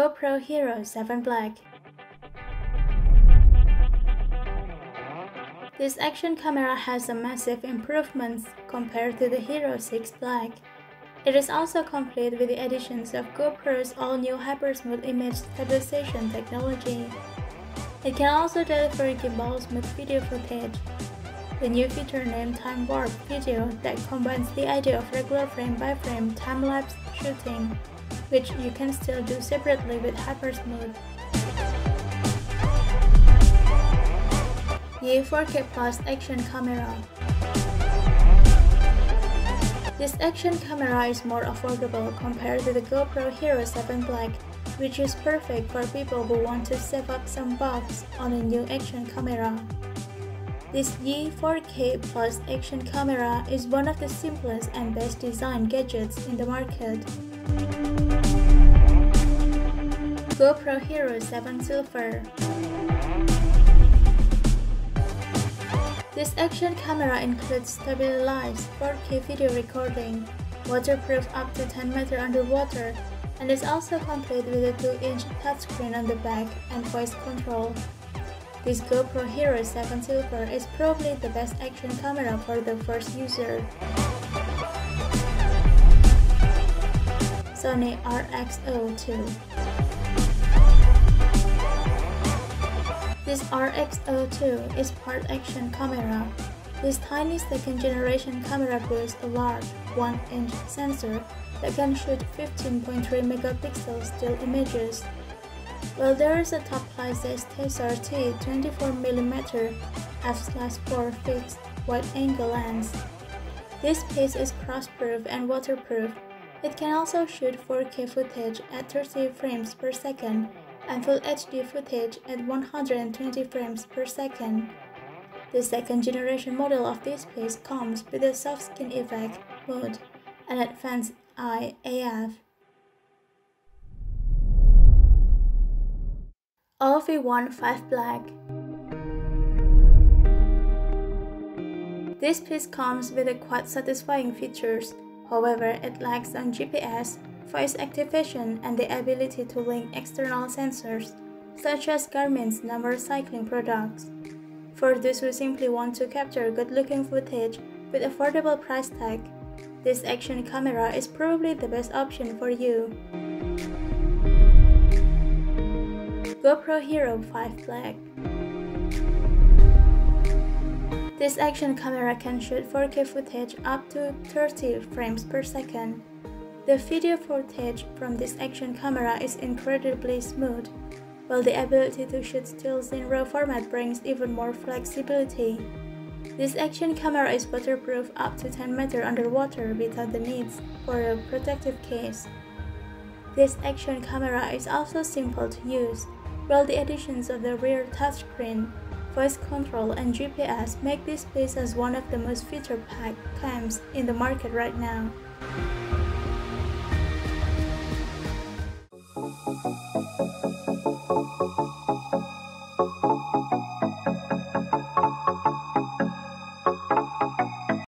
GoPro Hero7 Black. This action camera has a massive improvements compared to the Hero 6 Black. It is also complete with the additions of GoPro's all-new HyperSmooth image stabilization technology. It can also deliver gimbal-smooth video footage. The new feature named TimeWarp video that combines the idea of regular frame-by-frame time-lapse shooting, which you can still do separately with HyperSmooth. The 4K Plus Action Camera. This action camera is more affordable compared to the GoPro Hero7 Black, which is perfect for people who want to save up some bucks on a new action camera. This G4K Plus action camera is one of the simplest and best designed gadgets in the market. GoPro Hero7 Silver. This action camera includes stabilized 4K video recording, waterproof up to 10 meters underwater, and is also complete with a 2-inch touchscreen on the back and voice control. This GoPro Hero7 Silver is probably the best action camera for the first user. Sony RX02. This RX02 is part action camera. This tiny second-generation camera builds a large 1-inch sensor that can shoot 15.3 megapixel still images. While there is a top-sized SRT 24mm f/4 fixed wide-angle lens. This piece is cross-proof and waterproof. It can also shoot 4K footage at 30 frames per second and Full HD footage at 120 frames per second. The second-generation model of this piece comes with a soft skin effect mode and advanced IAF. OV1 Black. This piece comes with quite satisfying features, however it lacks on GPS, voice activation, and the ability to link external sensors, such as Garmin's number cycling products. For those who simply want to capture good-looking footage with affordable price tag, this action camera is probably the best option for you. GoPro Hero5 Black. This action camera can shoot 4K footage up to 30 frames per second. The video footage from this action camera is incredibly smooth, while the ability to shoot stills in RAW format brings even more flexibility. This action camera is waterproof up to 10 meters underwater without the need for a protective case. This action camera is also simple to use, while the additions of the rear touchscreen, voice control, and GPS make this piece as one of the most feature-packed cams in the market right now.